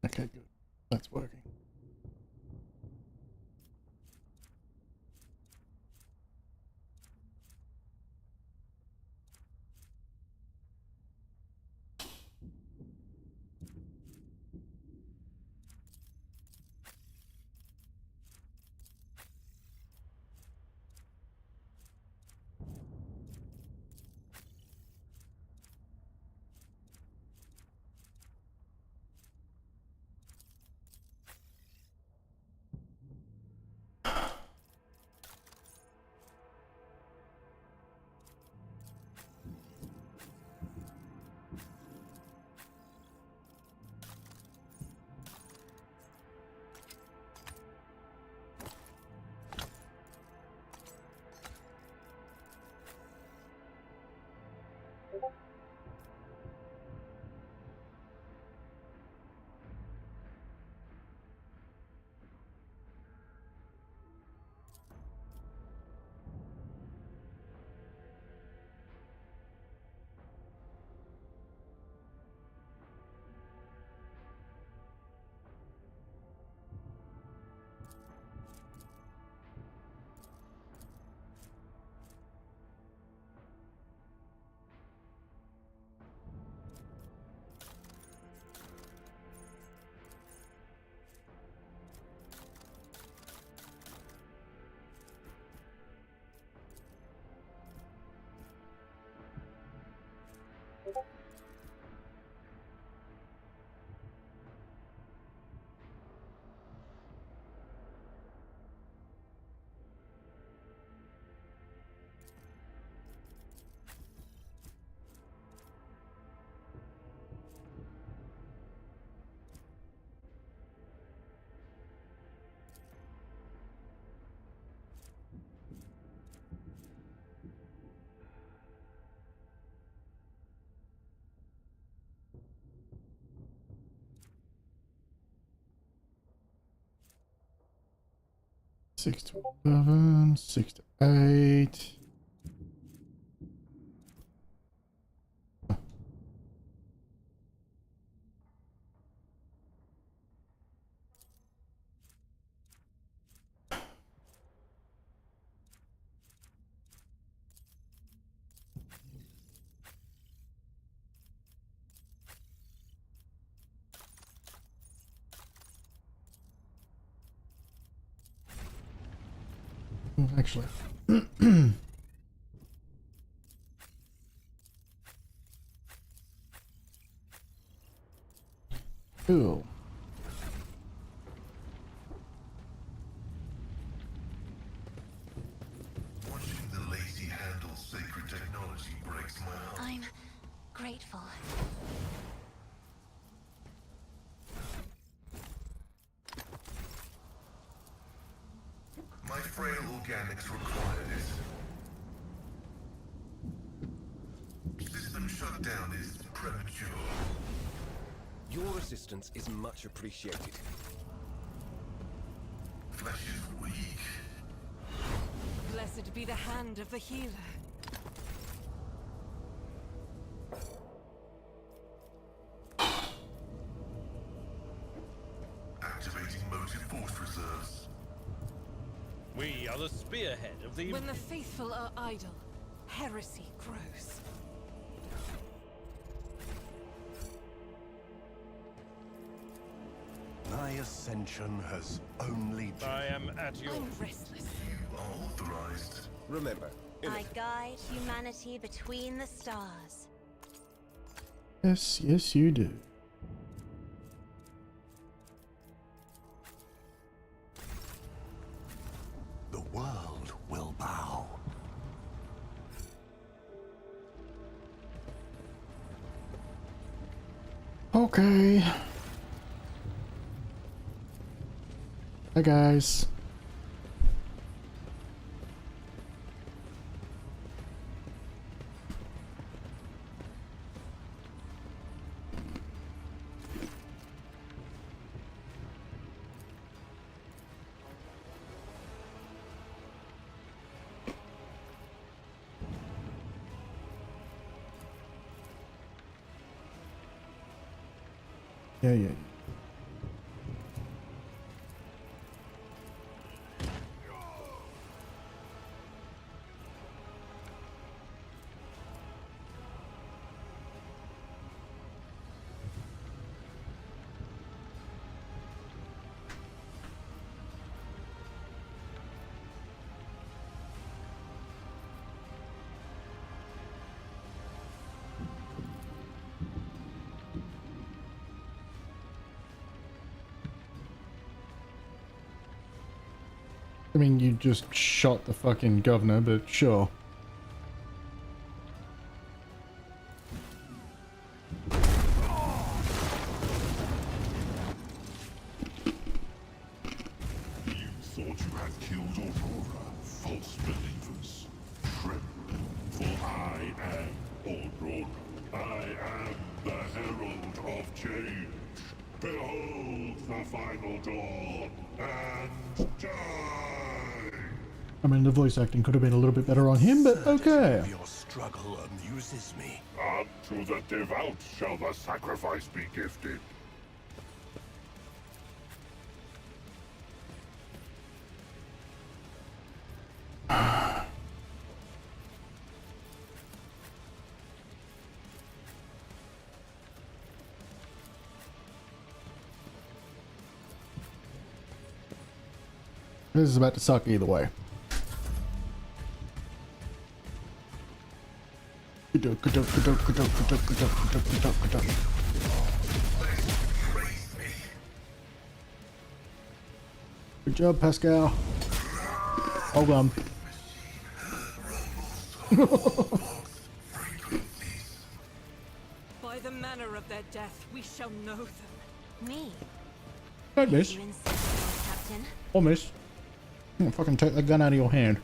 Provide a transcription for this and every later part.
Okay, good. That's working. Six to 11, 6 to 8. Actually. Cool. Watching the lazy handle sacred technology breaks my heart. I'm grateful. My frail organics require it. System shutdown is premature. Your assistance is much appreciated. Flesh is weak. Blessed be the hand of the healer. Activating motive force reserves. We are the spearhead of the... When the faithful are idle, heresy grows. My ascension has only I am at your... I'm restless. You are authorized. Remember, I guide humanity between the stars. Yes, yes, you do. the world will bow. Okay. Hi, guys. Yeah. I mean, you just shot the fucking governor, but sure. You thought you had killed Aurora, false believers. Tremble, for I am Aurora. I am the herald of change. Behold the final dawn, and die! I mean, the voice acting could have been a little bit better on him, but okay. Your struggle amuses me. Unto the devout shall the sacrifice be gifted. This is about to suck either way. Good job, Pascal. Hold on. By the manner of their death, we shall know them. Me? Don't miss. You insist, Lord Captain. Or miss. I'm gonna fucking take the gun out of your hand.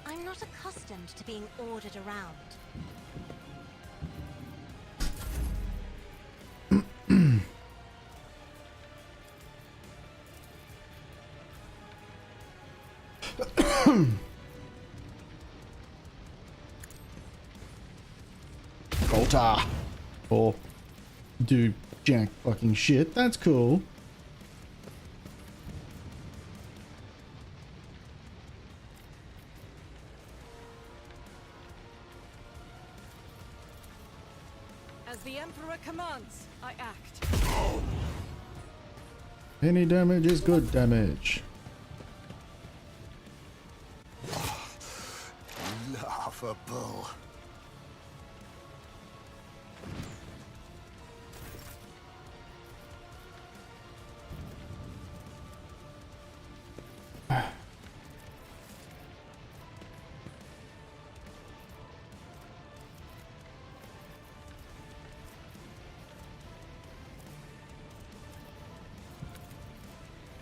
I'm not accustomed to being ordered around. Altar. Or do jack fucking shit. That's cool. As the Emperor commands, I act. Any damage is good damage. Laughable.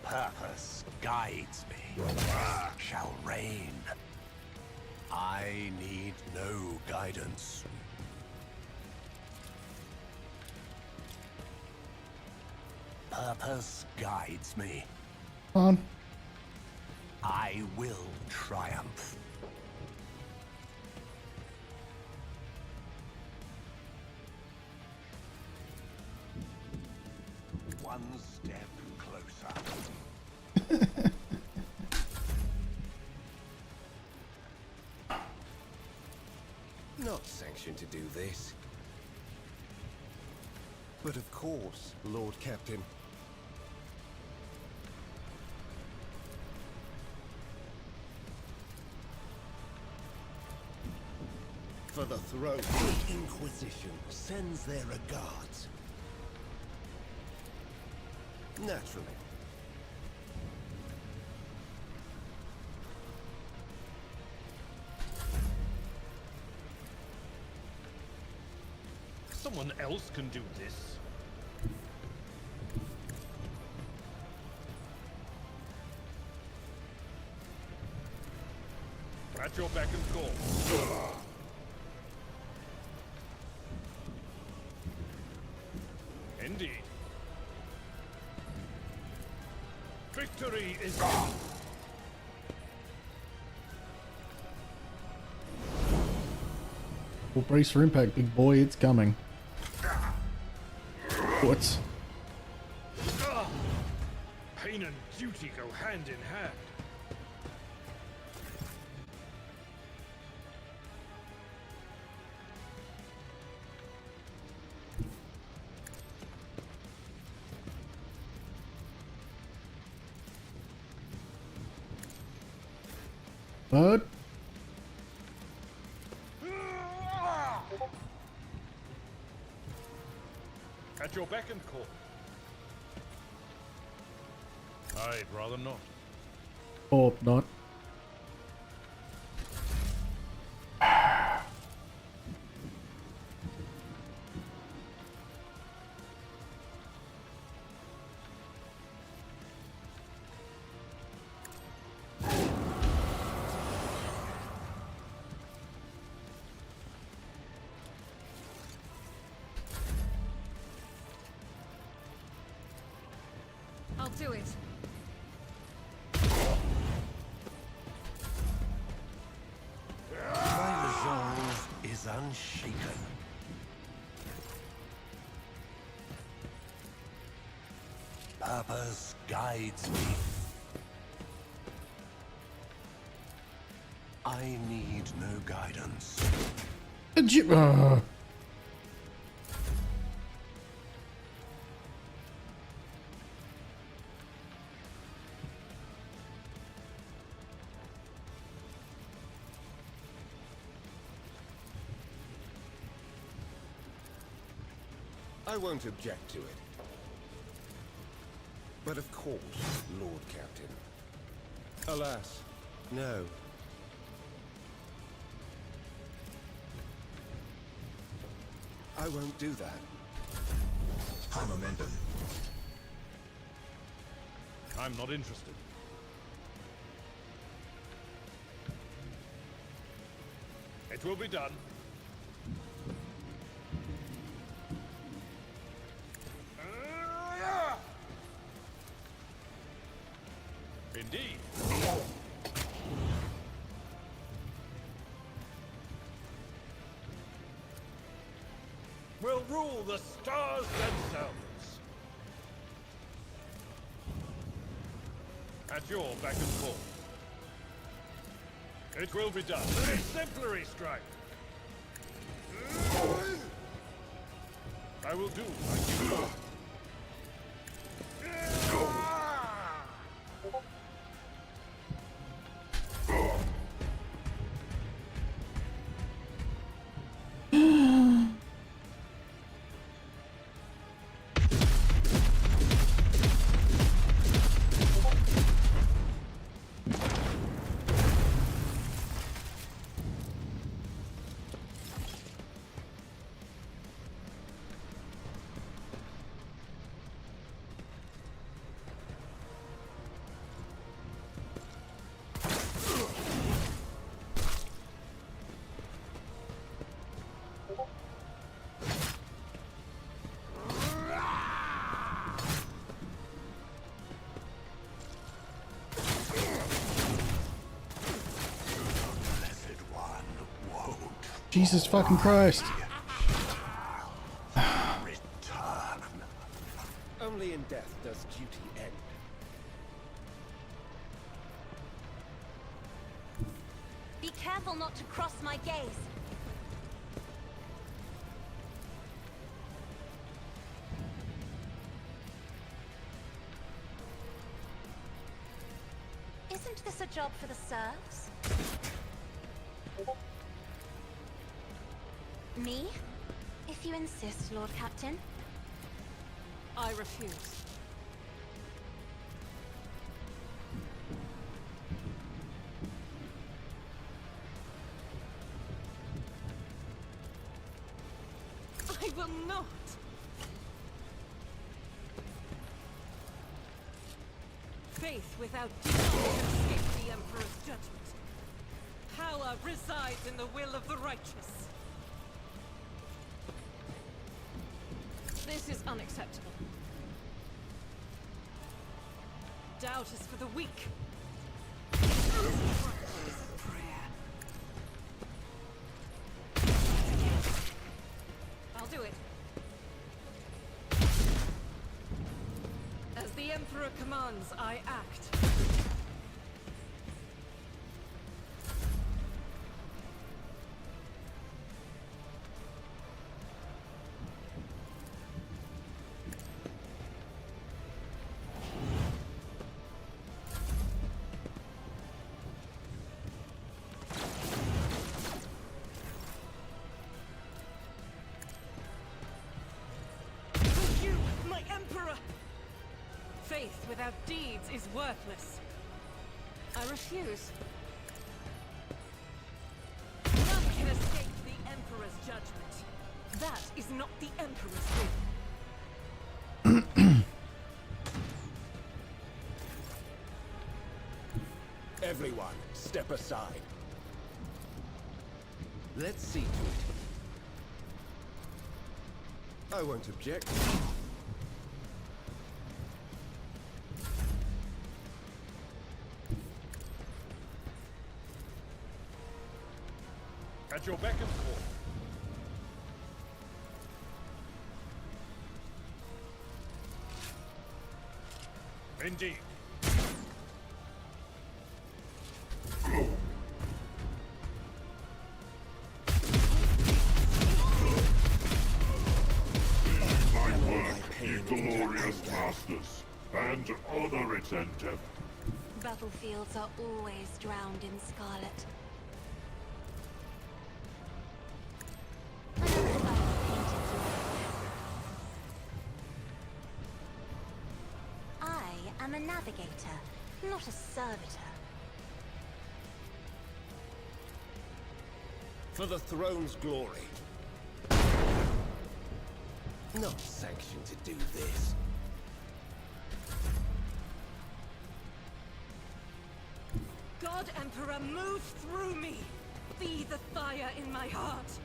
Purpose guides me. Shall reign. I need no guidance. Purpose guides me. On. I will triumph. One step closer. Not sanctioned to do this. But of course, Lord Captain. For the throne. The Inquisition sends their regards. Naturally. Someone else can do this. At your beck and call. Indeed. Victory is Well, brace for impact, big boy. It's coming. What? pain and duty go hand in hand. Bud? At your beck and call. I'd rather not. Hope not. I'll do it. My resolve is unshaken. Purpose guides me. I need no guidance. I won't object to it. But of course, Lord Captain. Alas, no. I won't do that. High momentum. I'm not interested. It will be done. Indeed. Will rule the stars themselves. At your beck and call. It will be done. An exemplary strike. I will do like you. Jesus fucking Christ. Return. Only in death does duty end. Be careful not to cross my gaze. Isn't this a job for the serfs? Me? If you insist, Lord Captain. I refuse. I will not. Faith without duty can escape the Emperor's judgment. Power resides in the will of the righteous. This is unacceptable. Doubt is for the weak. Prayer. I'll do it. As the Emperor commands, I act. Emperor! Faith without deeds is worthless. I refuse. None can escape the Emperor's judgment. That is not the Emperor's will. Everyone, step aside. Let's see to it. I won't object. At your beck and call. Indeed. Glorious masters, and honor its endeavor. Battlefields are always drowned in scarlet. I am a navigator, not a servitor. For the throne's glory. Not sanctioned to do this. God Emperor, move through me! Be the fire in my heart!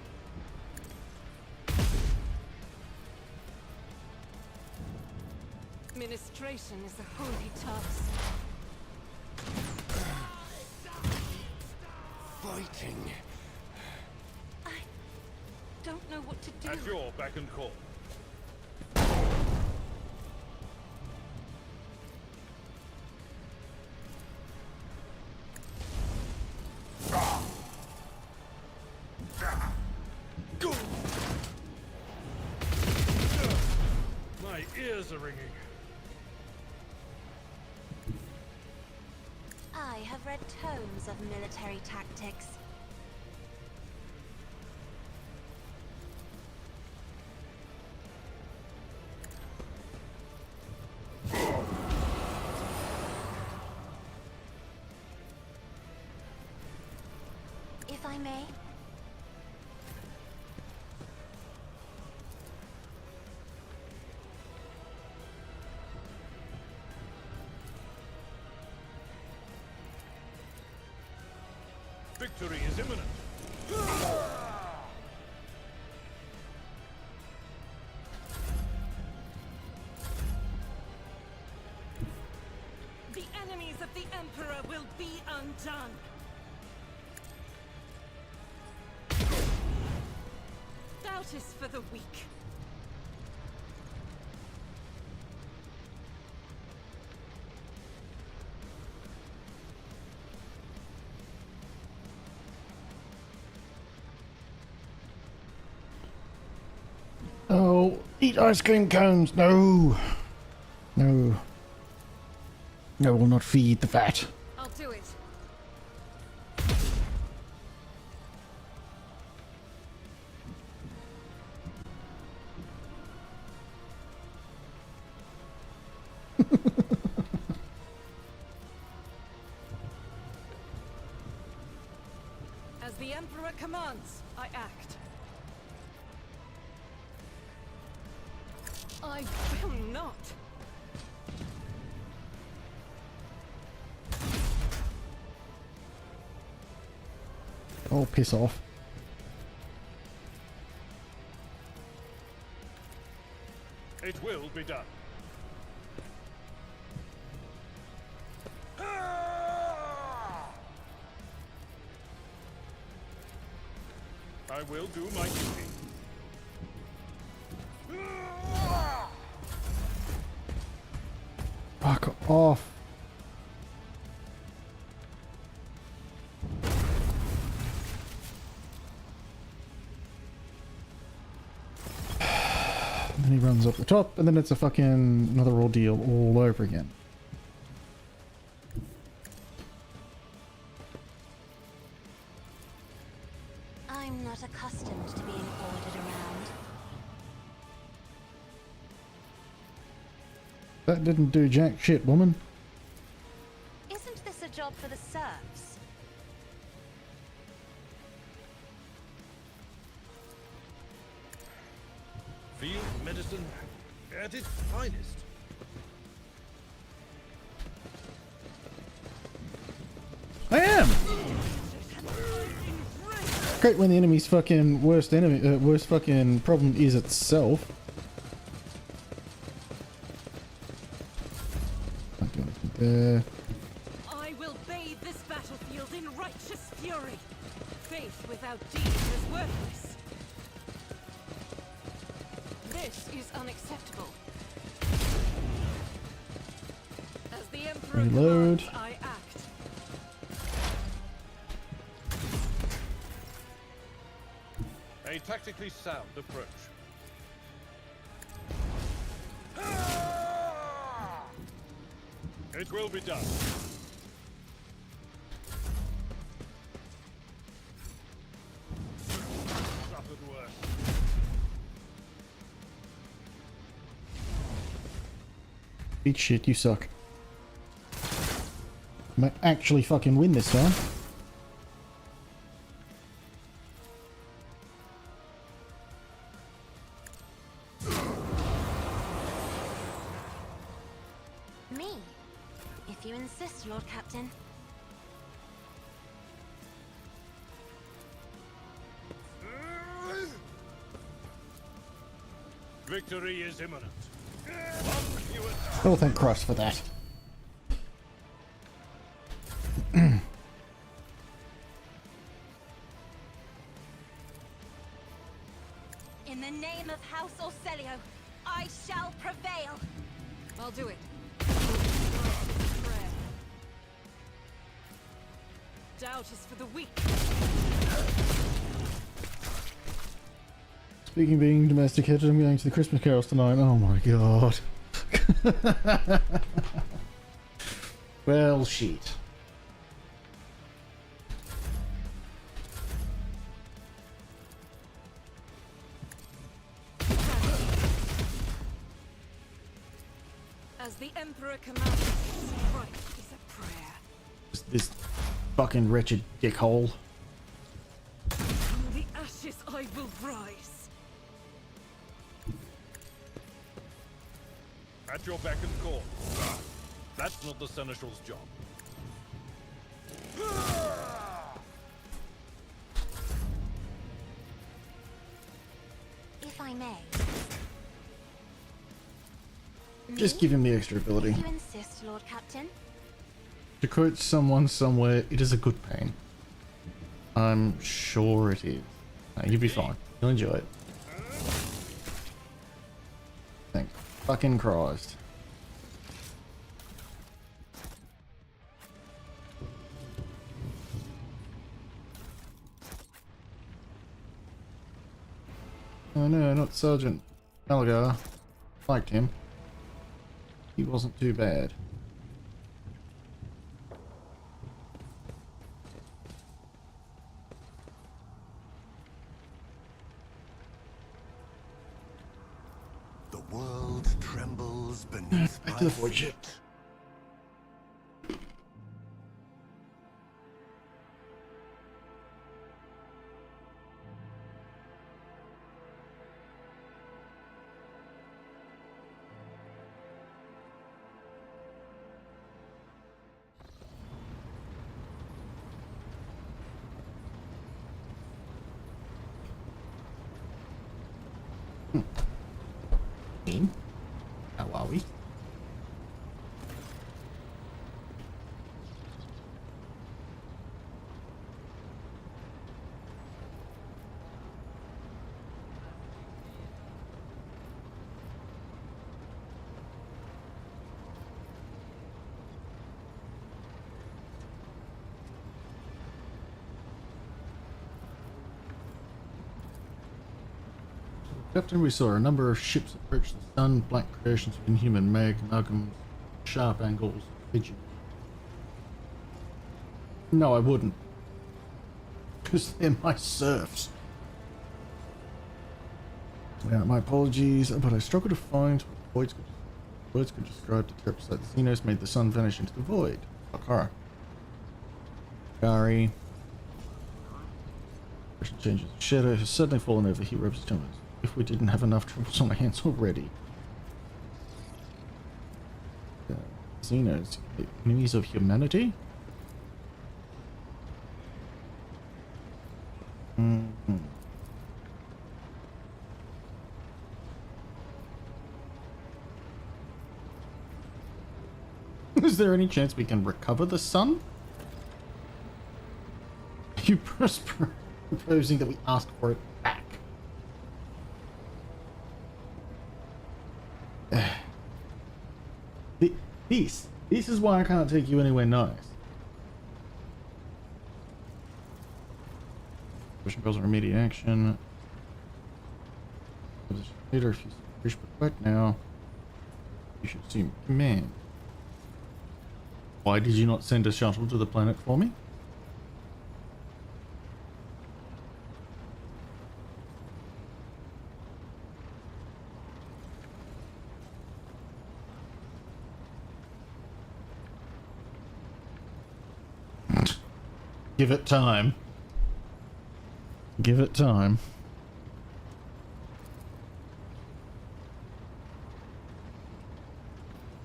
Ministration is a holy task. Fighting. I don't know what to do. At your beck and call. My ears are ringing. I have read tomes of military tactics. If I may. Victory is imminent. The enemies of the Emperor will be undone. Doubt is for the weak. Oh, eat ice cream cones. No. No. I will not feed the fat. I'll do it. As the Emperor commands, I act. I will not. Oh, piss off. It will be done. I will do my duty. Fuck off. And then he runs up the top, and then it's a fucking another ordeal all over again. I'm not accustomed to being ordered around. That didn't do jack shit, woman. Isn't this a job for the serfs? Field medicine at its finest. I am! Great when the enemy's fucking worst enemy, worst fucking problem is itself. Can't do anything there. I will bathe this battlefield in righteous fury. Faith without deeds is worthless. This is unacceptable. As the Emperor Reload. commands, I act. A tactically sound approach. It will be done. Suffered worse. Eat shit, you suck. Might actually fucking win this time. Me? If you insist, Lord Captain. Victory is imminent. Oh, thank Christ for that. In the name of House Orselio, I shall prevail. I'll do it. Prayer. Doubt is for the weak. Speaking of being domesticated, I'm going to the Christmas carols tonight. Oh my god. Well, shit. As the Emperor commands, right is a prayer. This fucking wretched dickhole. From the ashes I will rise. At your beck and call. That's not the Seneschal's job. If I may. Just give him the extra ability. If you insist, Lord Captain. To quote someone somewhere, it is a good pain. I'm sure it is. No, you'll be fine. You'll enjoy it. Thank fucking Christ. Oh no, not Sergeant Algar. Liked him. He wasn't too bad. The world trembles beneath Back my to the void feet. ship. How are we? Captain, we saw a number of ships approach the sun, black creations of inhuman mag, amalgams, sharp angles, pigeon. No, I wouldn't. Because they're my serfs. Yeah, my apologies, but I struggle to find what Void's got. Words could describe the terrors that the Xenos made the sun vanish into the void. Akara. Gary. Changes. Shadow has suddenly fallen over. He rubs his tongue. If we didn't have enough troubles on our hands already. Xenos, enemies of humanity? Mm-hmm. Is there any chance we can recover the sun? You proposing that we ask for it back? This is why I can't take you anywhere nice. Pushing calls are immediate action. Later, if you push back now, you should assume command. Why did you not send a shuttle to the planet for me? Give it time. Give it time.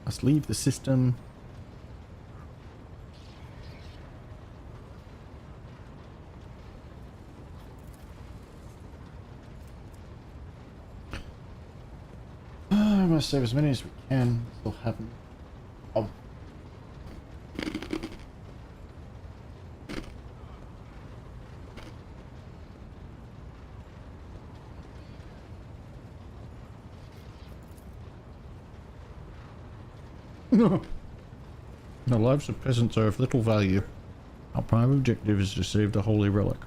Must leave the system. Must save as many as we can. Still haven't. Oh. No. The lives of peasants are of little value. Our prime objective is to save the holy relic.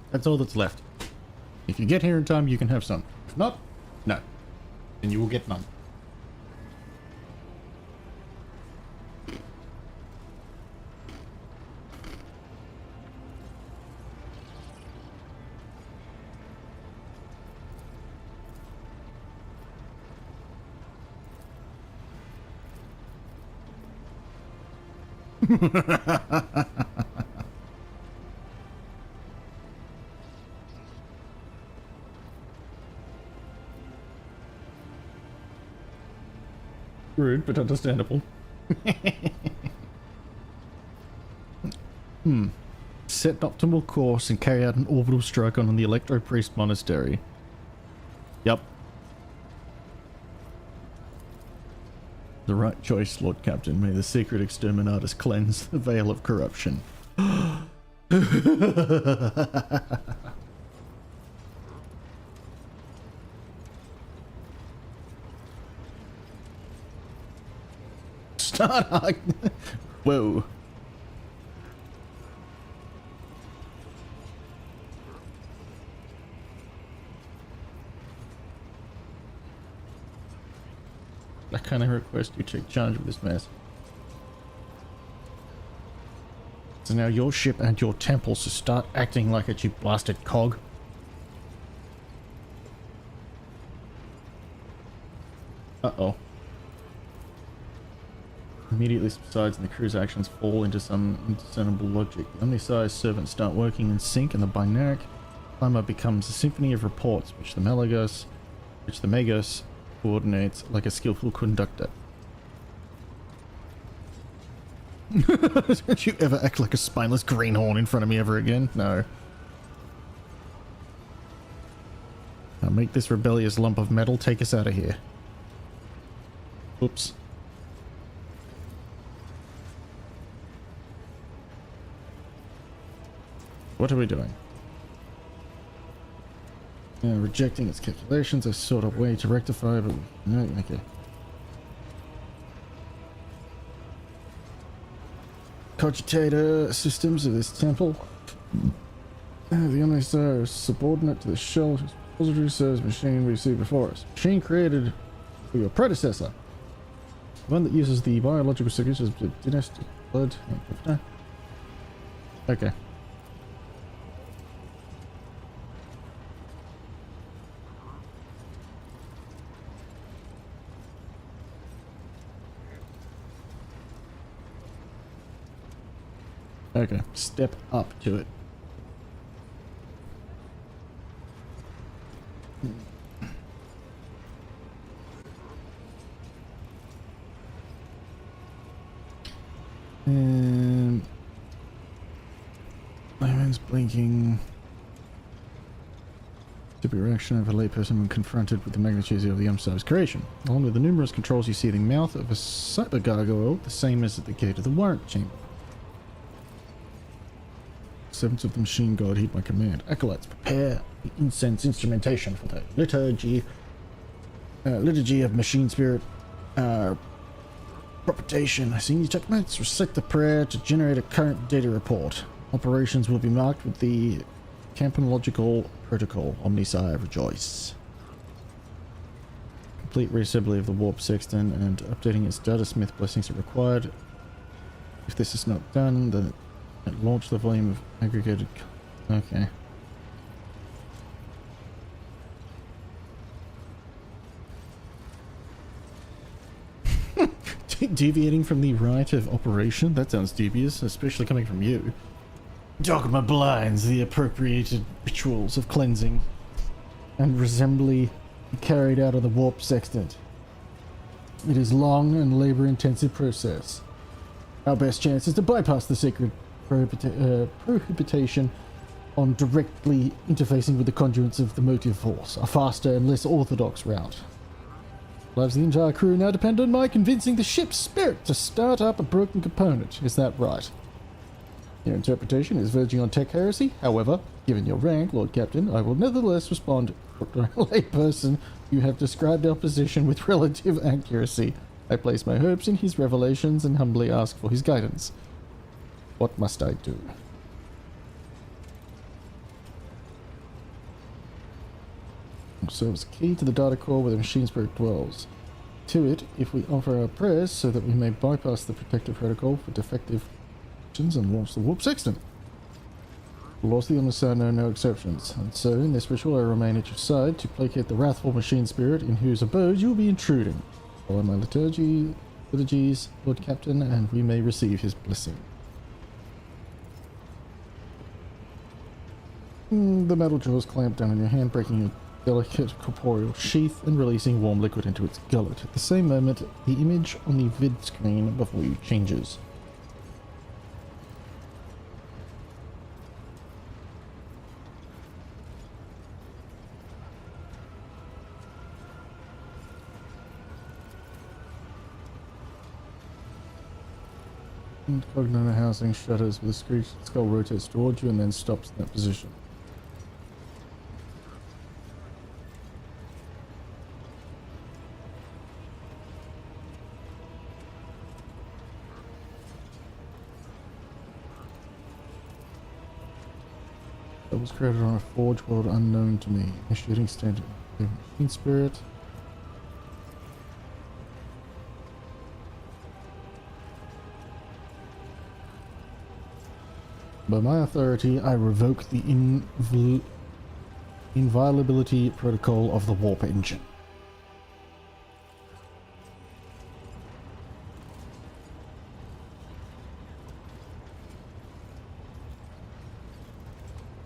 That's all that's left. If you get here in time, you can have some. If not, no. Then you will get none. Rude, but understandable. Set an optimal course and carry out an orbital strike on the Electro Priest Monastery. Yup. The right choice, Lord Captain. May the secret exterminatus cleanse the veil of corruption. Start. Whoa. I kind of request you take charge of this mess. So now your ship and your temple, so start acting like it, you blasted cog. Uh-oh. Immediately subsides and the crew's actions fall into some indiscernible logic. The omnisized servants start working in sync and the binaric clamor becomes a symphony of reports which the Magos coordinates like a skillful conductor. Don't you ever act like a spineless greenhorn in front of me ever again? No. Now make this rebellious lump of metal take us out of here. Oops. What are we doing? Rejecting its calculations, I sought a way to rectify, but no, okay. Cogitator systems of this temple. The unnecessary is subordinate to the shell whose repository serves machine we see before us. Machine created for your predecessor. One that uses the biological signatures of dynastic blood. Okay. Okay, step up to it. And Layman's blinking. Typical reaction of a layperson when confronted with the magnitude of the unsized creation. Along with the numerous controls, you see the mouth of a cyber gargoyle, the same as at the gate of the warrant chamber. Servants of the machine god heed my command. Acolytes, prepare the incense instrumentation for the liturgy of machine spirit propagation. I see you take notes. Recite the prayer to generate a current data report. Operations will be marked with the campanological protocol. Omnisci rejoice. Complete reassembly of the warp sextant and updating its data smith blessings are required. If this is not done, then launch the volume of aggregated. Okay. Deviating from the rite of operation? That sounds dubious, especially coming from you. Dogma blinds the appropriated rituals of cleansing and resembly carried out of the warp sextant. It is long and labor-intensive process. Our best chance is to bypass the sacred prohibition on directly interfacing with the conduits of the motive force, a faster and less orthodox route. Lives of the entire crew now depend on my convincing the ship's spirit to start up a broken component. Is that right? Your interpretation is verging on tech heresy. However, given your rank, Lord Captain, I will nevertheless respond. Layperson, you have described our position with relative accuracy. I place my hopes in his revelations and humbly ask for his guidance. What must I do? Serves key to the data core where the machine spirit dwells. To it, if we offer our prayers so that we may bypass the protective protocol for defective actions and launch the warp sextant. Laws on the side know no exceptions, and so in this ritual I remain at your side to placate the wrathful machine spirit in whose abode you will be intruding. Follow my liturgies, Lord Captain, and we may receive his blessing. The metal jaws clamp down on your hand, breaking a delicate corporeal sheath and releasing warm liquid into its gullet. At the same moment, the image on the vid screen before you changes. And Cognito housing shudders with a screech. The skull rotates towards you and then stops in that position. That was created on a forge world unknown to me. Initiating standard machine spirit. By my authority, I revoke the inviolability protocol of the warp engine.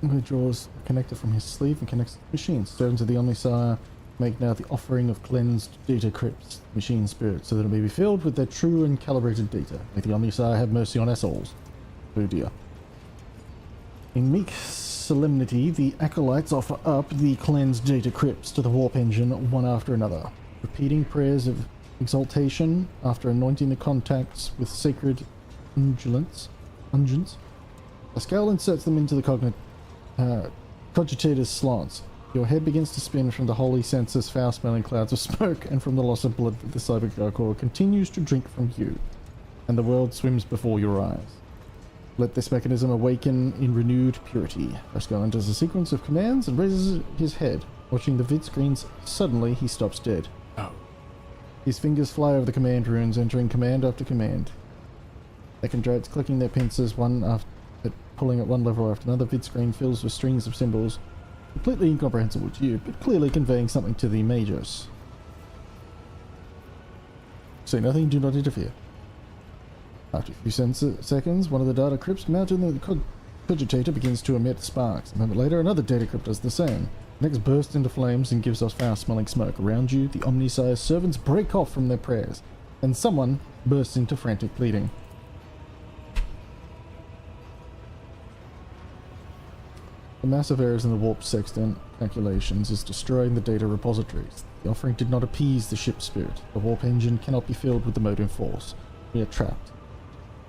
He draws a connector from his sleeve and connects to the machine. Servants of the Omnisci make now the offering of cleansed data crypts, machine spirit, so that it may be filled with their true and calibrated data. May the Omnisci have mercy on us all. Oh dear. In meek solemnity, the acolytes offer up the cleansed data crypts to the warp engine one after another, repeating prayers of exaltation after anointing the contacts with sacred unguents. Pascal inserts them into the cogitator's slants. Your head begins to spin from the holy senses, foul-smelling clouds of smoke, and from the loss of blood that the cyber gargoyle continues to drink from you, and the world swims before your eyes. Let this mechanism awaken in renewed purity. Pascal enters a sequence of commands and raises his head. Watching the vid screens, suddenly he stops dead. Oh. His fingers fly over the command runes, entering command after command. Second clicking their pincers, one after pulling at one level after another. Vid screen fills with strings of symbols, completely incomprehensible to you, but clearly conveying something to the Magos. Say nothing, do not interfere. After a few seconds, one of the data crypts mounted in the cogitator begins to emit sparks. A moment later, another data crypt does the same. The next bursts into flames and gives off foul-smelling smoke. Around you, the Omni-Sire's servants break off from their prayers, and someone bursts into frantic pleading. The massive errors in the warp sextant calculations is destroying the data repositories. The offering did not appease the ship's spirit. The warp engine cannot be filled with the motive force. We are trapped.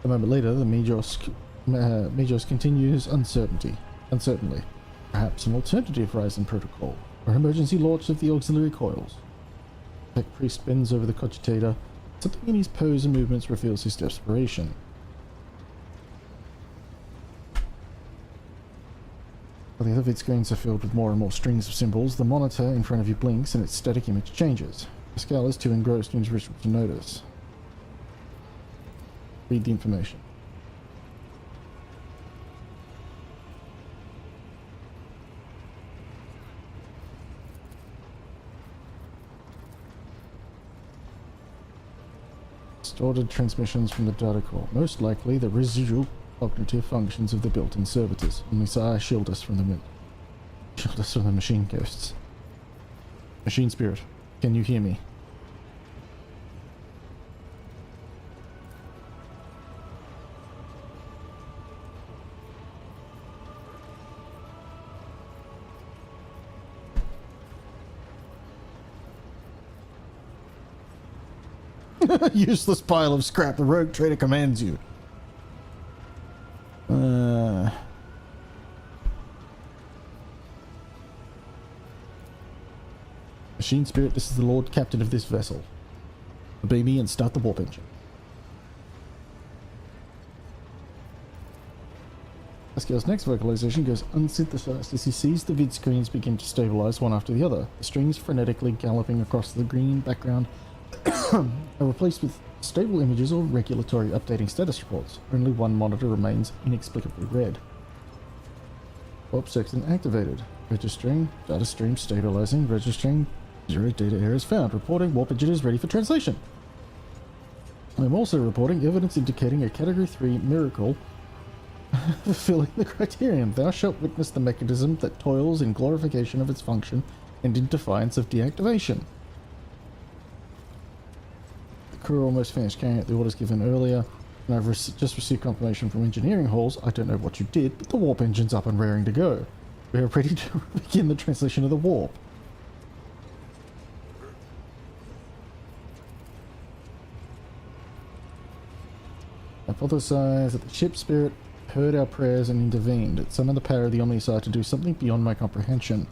A moment later, the Magos continues uncertainly. Perhaps an alternative Horizon protocol, or an emergency launch of the auxiliary coils. The tech priest bends over the cogitator. Something in his pose and movements reveals his desperation. While the other vid screens are filled with more and more strings of symbols, the monitor in front of you blinks and its static image changes. Pascal is too engrossed in his ritual to notice. Read the information. Distorted transmissions from the data core. Most likely the residual cognitive functions of the built-in servitors. Omni-Sire, shield us from the machine ghosts. Machine spirit, can you hear me? Useless pile of scrap. The rogue trader commands you. Machine spirit, this is the Lord Captain of this vessel. Obey me and start the warp engine. Pascal's next vocalization goes unsynthesized as he sees the vid screens begin to stabilize one after the other. The strings frenetically galloping across the green background are replaced with stable images or regulatory updating status reports. Only one monitor remains inexplicably red. Warp sextant activated. Registering. Data stream stabilizing. Registering. 0 data errors found. Reporting warp engine is ready for translation. I'm also reporting evidence indicating a Category 3 miracle fulfilling the criterion. Thou shalt witness the mechanism that toils in glorification of its function and in defiance of deactivation. Crew almost finished carrying out the orders given earlier, and I've just received confirmation from engineering halls. I don't know what you did, but the warp engine's up and raring to go. We are ready to begin the translation of the warp. Hypothesize that the ship spirit heard our prayers and intervened. It summoned the power of the Omni-Sire to do something beyond my comprehension.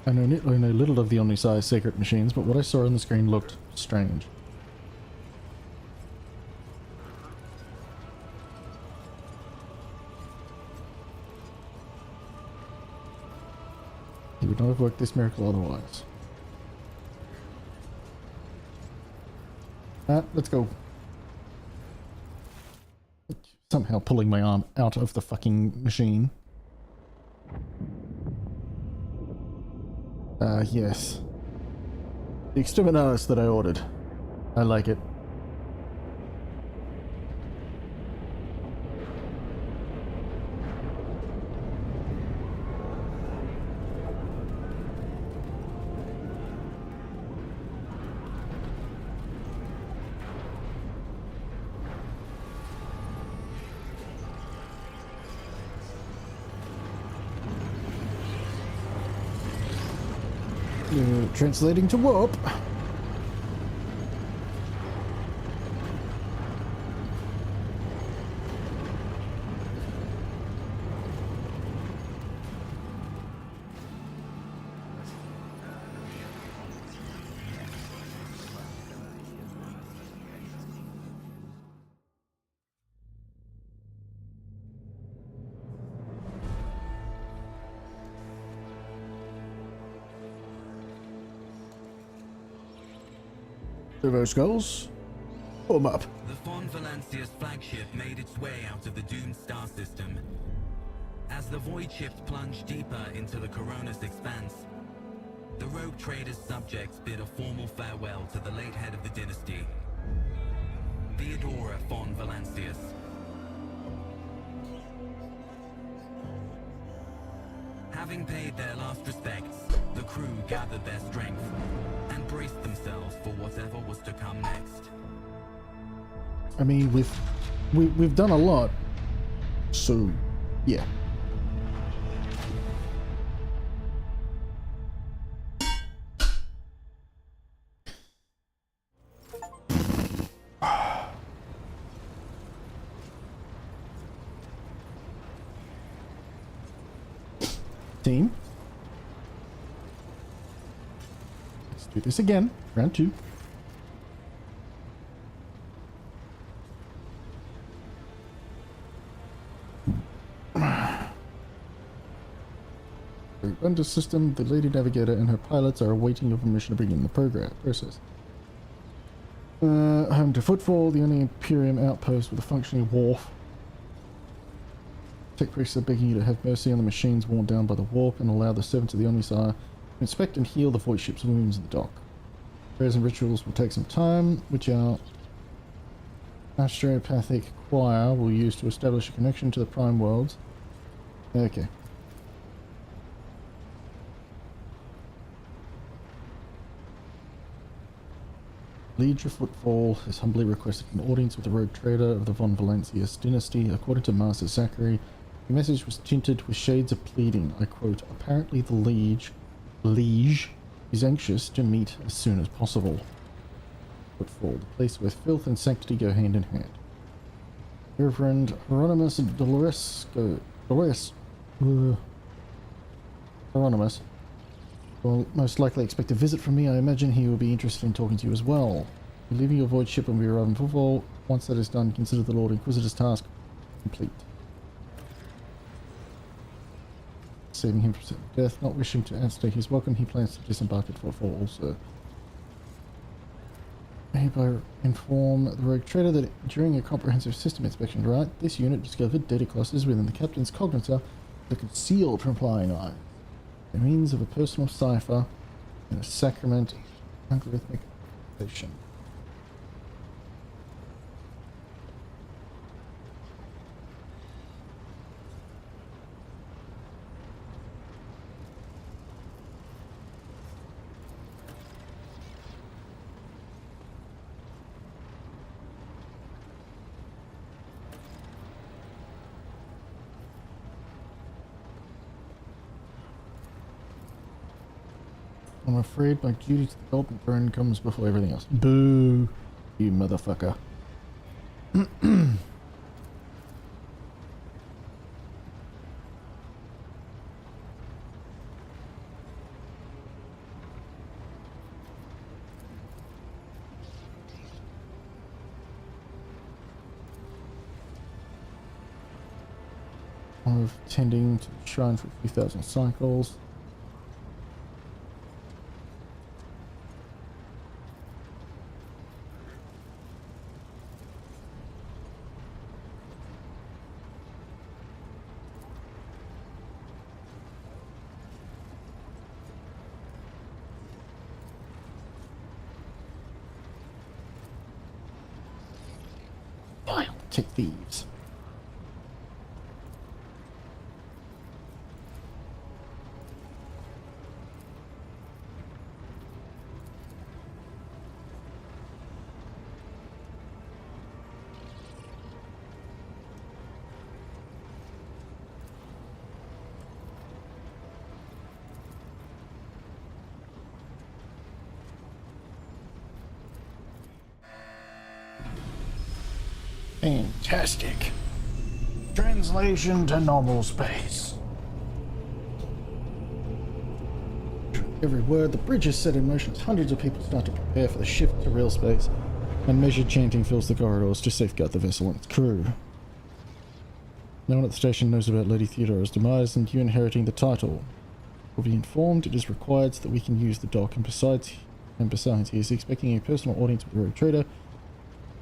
I know little of the Omni-Sire's secret machines, but what I saw on the screen looked strange. He would not have worked this miracle otherwise. Let's go. Somehow pulling my arm out of the fucking machine. Yes. The Exterminatus that I ordered. I like it. Translating to warp. Servo skulls. Form up. The Von Valancia's flagship made its way out of the doomed star system. As the void shift plunged deeper into the Corona's expanse, the rogue trader's subjects bid a formal farewell to the late head of the dynasty, Theodora von Valancius. Having paid their last respects, the crew gathered their strength and braced themselves for whatever was to come next. I mean, we've done a lot, so yeah. Team, let's do this again. Round 2. Under system, the Lady Navigator and her pilots are awaiting your permission to begin the process. Home to Footfall, the only Imperium outpost with a functioning wharf. Tech priests are begging you to have mercy on the machines worn down by the warp and allow the servants of the Omnisire to inspect and heal the void ship's wounds in the dock. Prayers and rituals will take some time, which our astropathic choir will use to establish a connection to the prime worlds. Okay. Liege of Footfall has humbly requested an audience with the rogue trader of the Von Valancius dynasty. According to Master Zachary, the message was tinted with shades of pleading. I quote, apparently the liege is anxious to meet as soon as possible. Footfall, the place where filth and sanctity go hand in hand. Reverend Hieronymus and Hieronymus will most likely expect a visit from me. I imagine he will be interested in talking to you as well. You're leaving your void ship when we arrive in Footfall. Once that is done, consider the Lord Inquisitor's task complete. Saving him from certain death, not wishing to outstay his welcome, he plans to disembark at Footfall also. Hereby inform the rogue trader that during a comprehensive system inspection, this unit discovered data clusters within the captain's cognitor that are concealed from prying eyes. The means of a personal cipher and a sacrament algorithmic station. I'm afraid my duty to the Golden Throne comes before everything else. Boo, you motherfucker. I'm tending to the shrine for a few thousand cycles. Take thieves. Fantastic. Translation to normal space. Every word, the bridge is set in motion as hundreds of people start to prepare for the shift to real space, and measured chanting fills the corridors to safeguard the vessel and its crew. No one at the station knows about Lady Theodora's demise and you inheriting the title. Will be informed it is required so that we can use the dock, and besides, And besides, he is expecting a personal audience with Rogue Trader.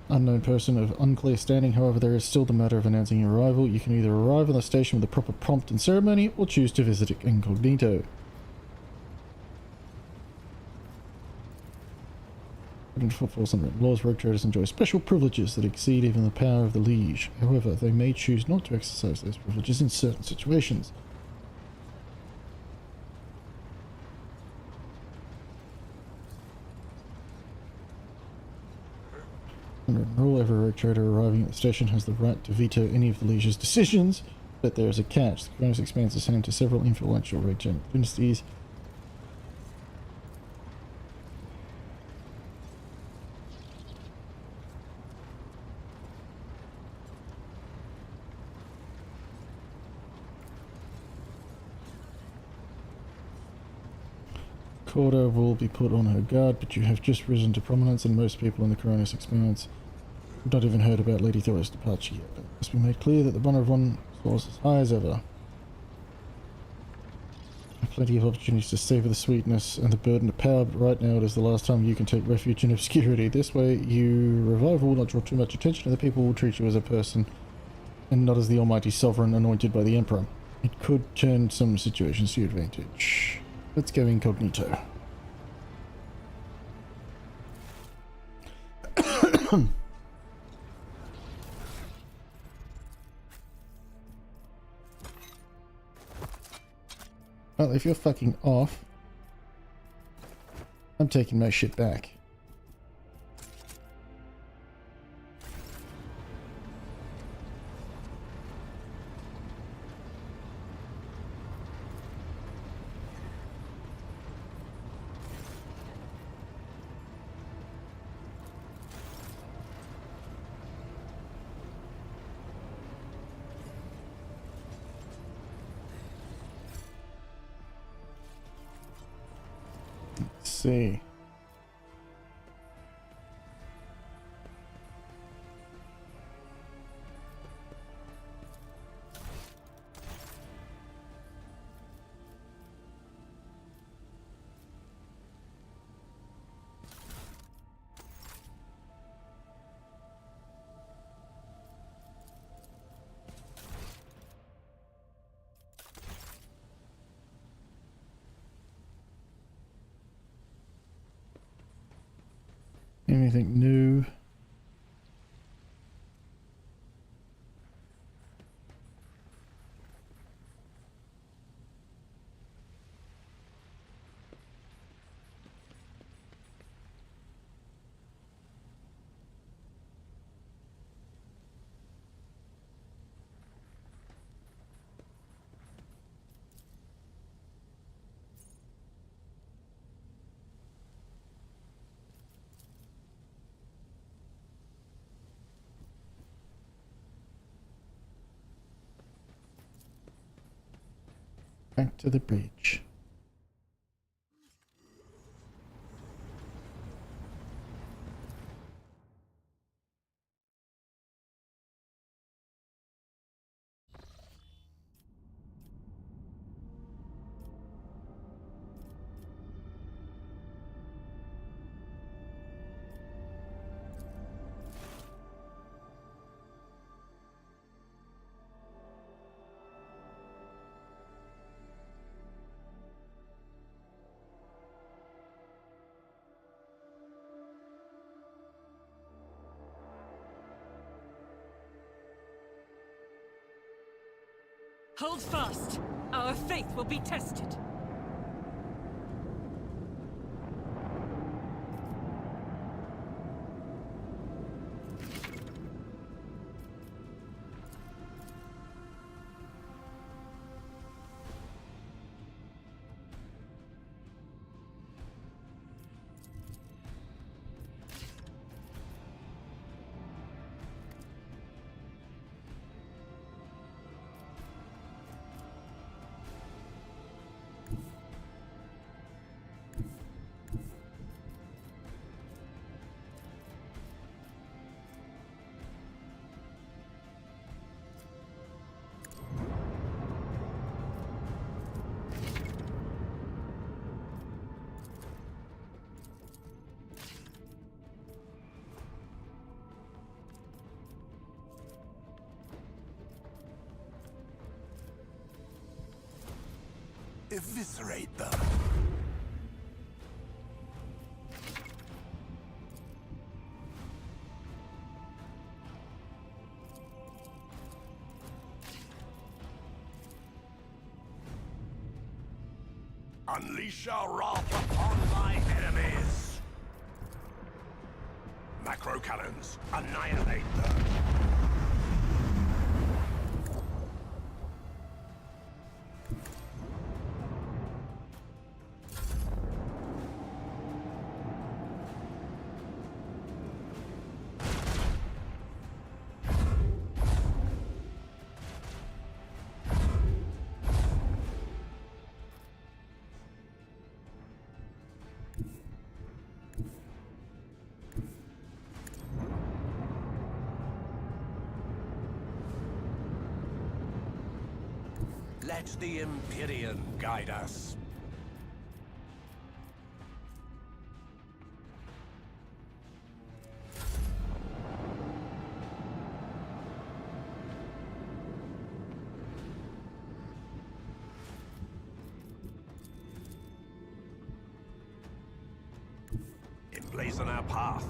Unknown person of unclear standing, however, there is still the matter of announcing your arrival. You can either arrive on the station with the proper prompt and ceremony, or choose to visit it incognito. In footfalls and laws, rogue traders enjoy special privileges that exceed even the power of the liege. However, they may choose not to exercise those privileges in certain situations. Under rule, every rogue trader arriving at the station has the right to veto any of the liege's decisions, but there is a catch. The Cronus expands its hand to several influential rogue dynasties. Corda will be put on her guard, but you have just risen to prominence, and most people in the Cronus expanse have not even heard about Lady Thor's departure yet. But it must be made clear that the banner of one soars as high as ever. Plenty of opportunities to savor the sweetness and the burden of power, but right now it is the last time you can take refuge in obscurity. This way, your revival will not draw too much attention, and the people will treat you as a person, and not as the almighty sovereign anointed by the Emperor. It could turn some situations to your advantage. Let's go incognito. Well, if you're fucking off, I'm taking my shit back. See. Anything new? Back to the bridge. Hold fast! Our faith will be tested! Eviscerate them. Unleash your wrath upon my enemies! Macro cannons, annihilate them! Let the Empyrean guide us. Emblazon our path.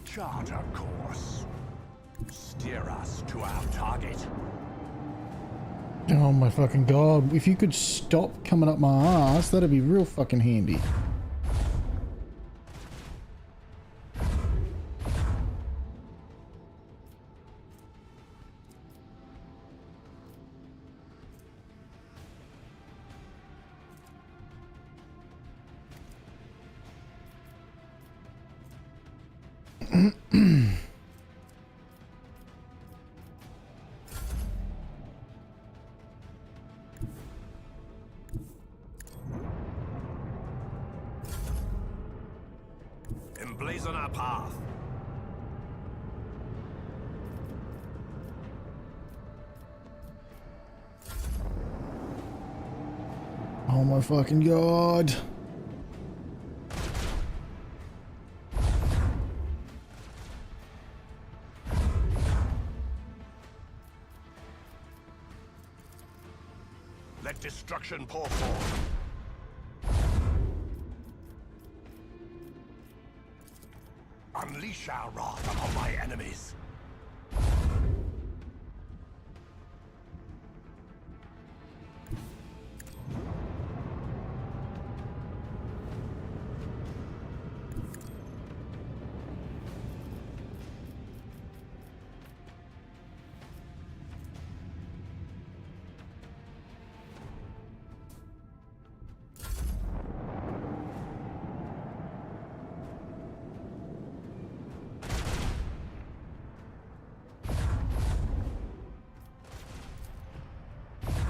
Chart a course. Steer us to our target. Oh my fucking god. If you could stop coming up my ass, that'd be real fucking handy. Emblazon our path. Oh my fucking god. Let destruction pour forth. Unleash our wrath upon my enemies.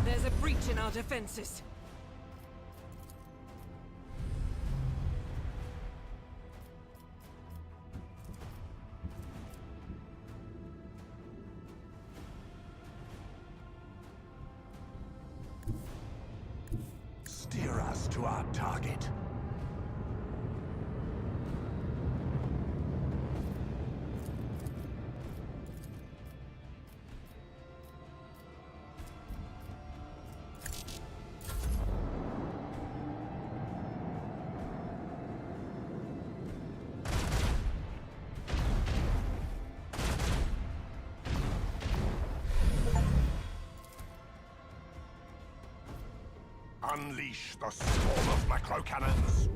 There's a breach in our defenses. Steer us to our target. Unleash the storm of macro cannons.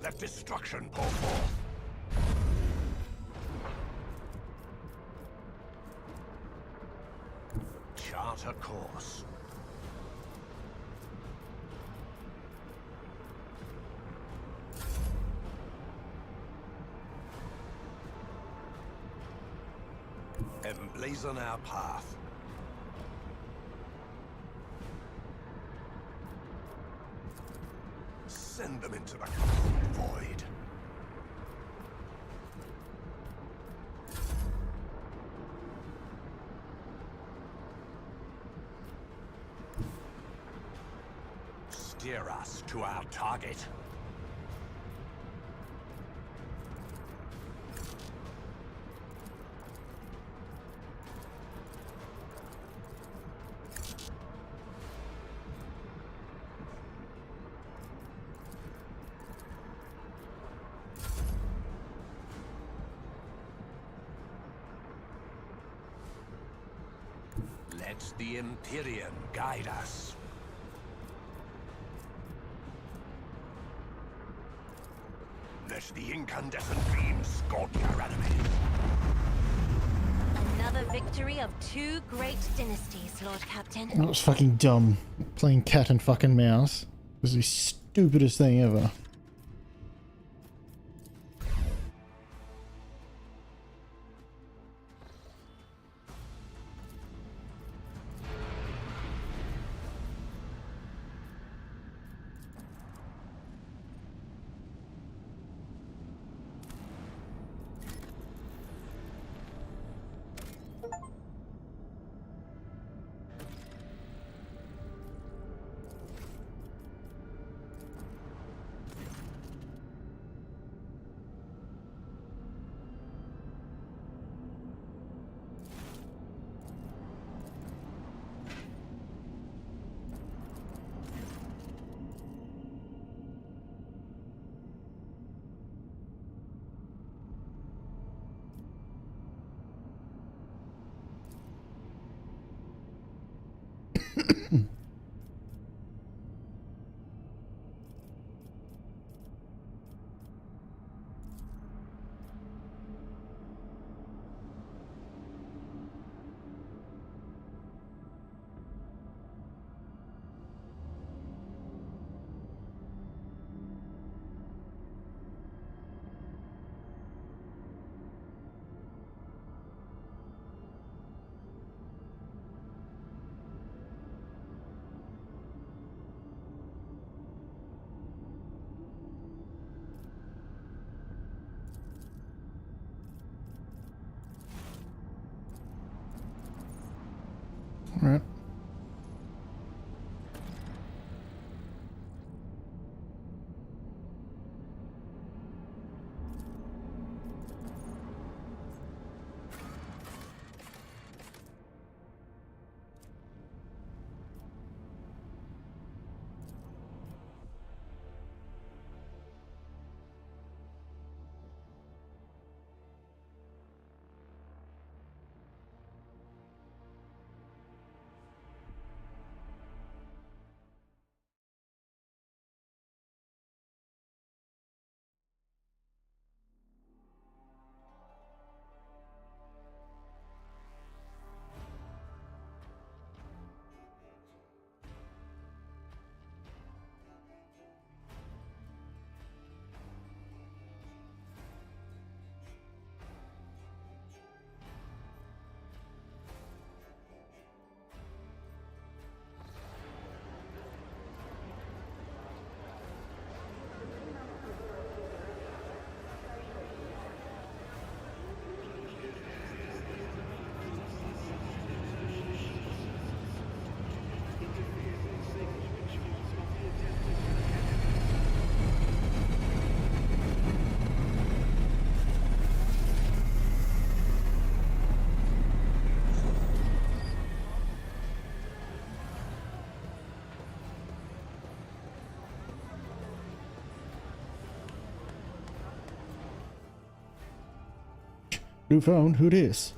Let destruction pour forth. Chart a course. Emblazon our path. Send them into the cold void. steer us to our target. Let the Empyrean guide us. Let the incandescent beam scorch our enemies. Another victory of two great dynasties, Lord Captain. That was fucking dumb. Playing cat and fucking mouse. It was the stupidest thing ever. Alright. New phone, who dis?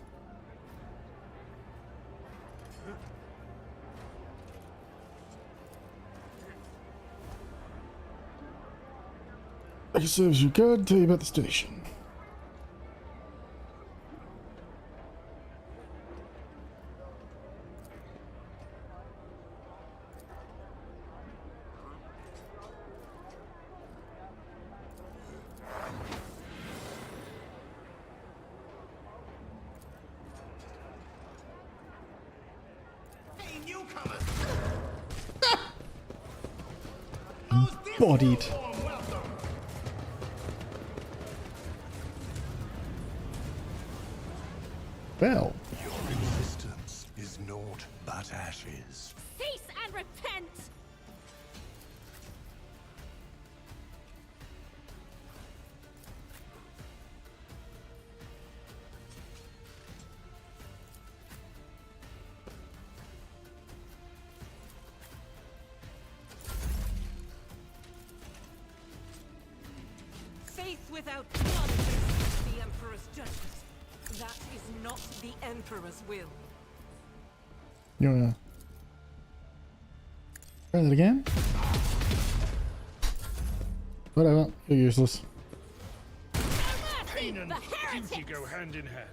I can serve you card and tell you about the station. Bodied. Well. Your existence is naught but ashes. Cease and repent! without blood to escape the Emperor's judgment. That is not the Emperor's will. You wanna try that again? Whatever, you're useless. Pain and duty go hand in hand.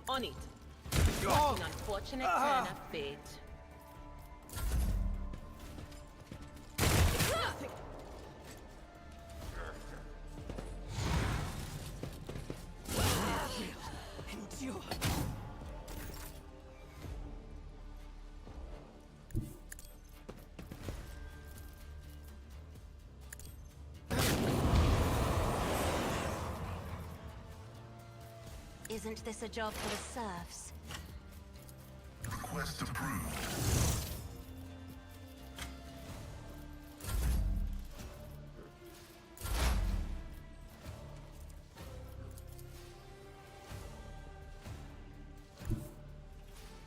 On it. What an unfortunate turn of fate. Endure. Isn't this a job for the serfs? Request approved.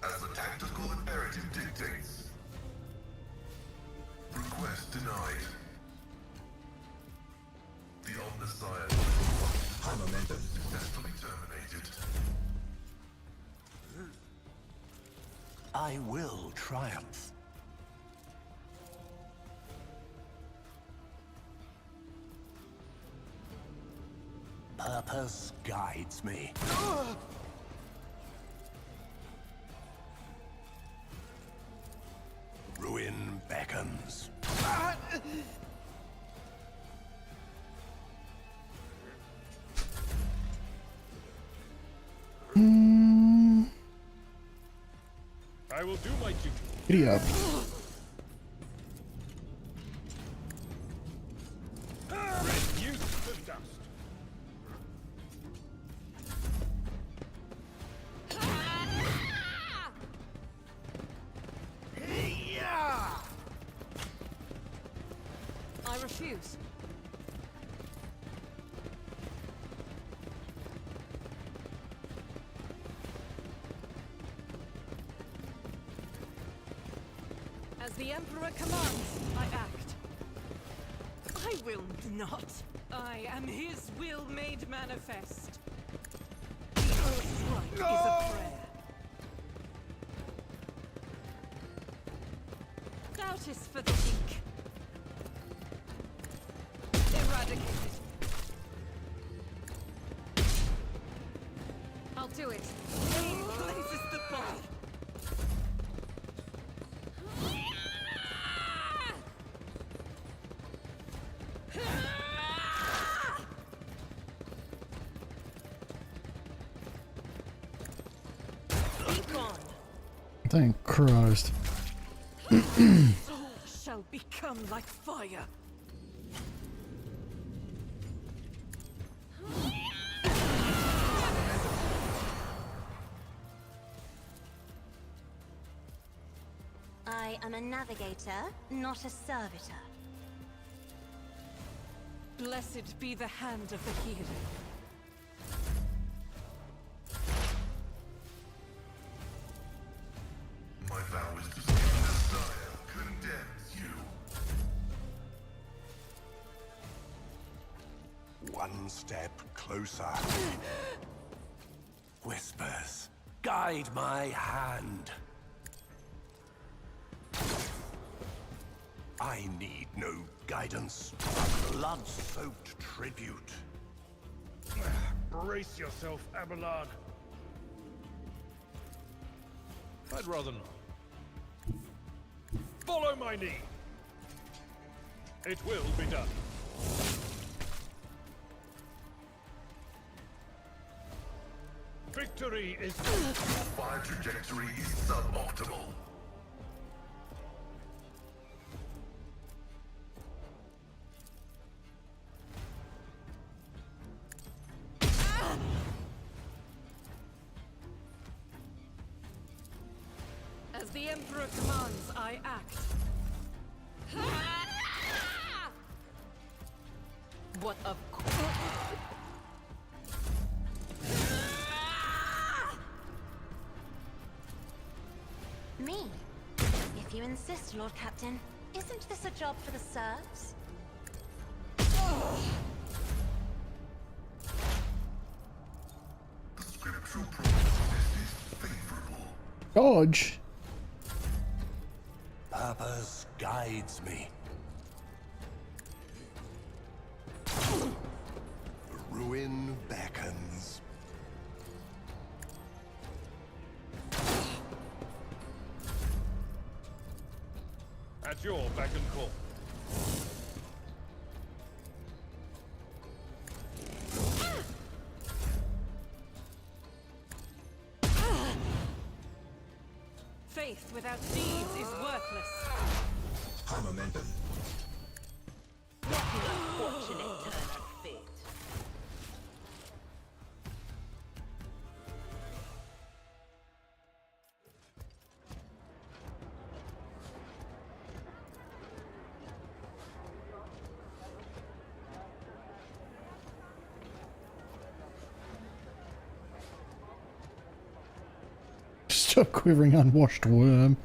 As the tactical imperative dictates. Request denied. The Omnissiah high momentum successfully terminated. I will triumph. Purpose guides me. Ruin beckons. I will do my duty. Giddy up. Reduce the dust. I refuse. As the Emperor commands, I act. I will not. I am his will made manifest. The Earth's right is a prayer. Doubt is for the weak. Eradicated. I'll do it. Aim blazes the body. Be gone. Thank Christ. Soul shall become like fire. I am a navigator, not a servitor. Blessed be the hand of the healer. My vow is to see the Messiah condemns you. One step closer. Whispers, guide my hand. I need no guidance. Blood-soaked tribute. Brace yourself, Abelard. I'd rather not. Follow my knee. It will be done. Victory is... Fire trajectory is suboptimal. As the Emperor commands, I act. What of course? you insist, Lord Captain. Isn't this a job for the serfs? The scriptural prognosis is favorable. Dodge. Purpose guides me. Ruin beckons. At your beck and call. Faith without deeds is worthless. High momentum. Unfortunate turn of fate. Stop quivering, unwashed worm.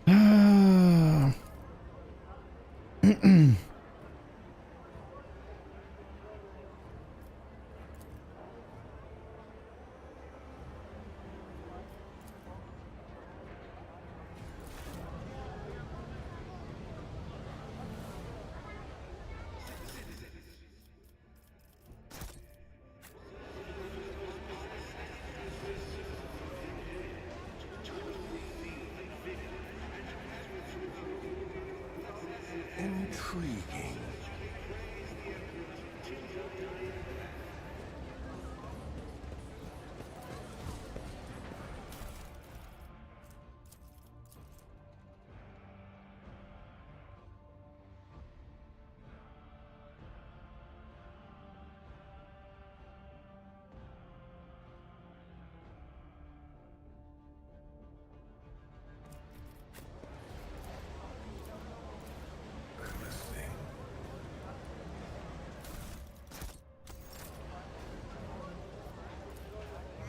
Ah. Intriguing. I'm listening.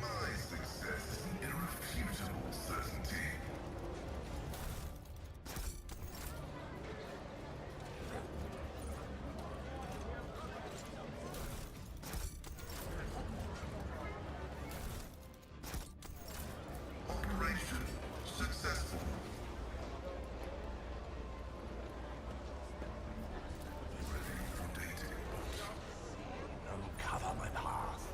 My success is an irrefutable certainty. Operation successful. Ready for dating. Uncover my path.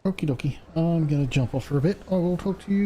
Okie dokie. I'm gonna jump off for a bit. I will talk to you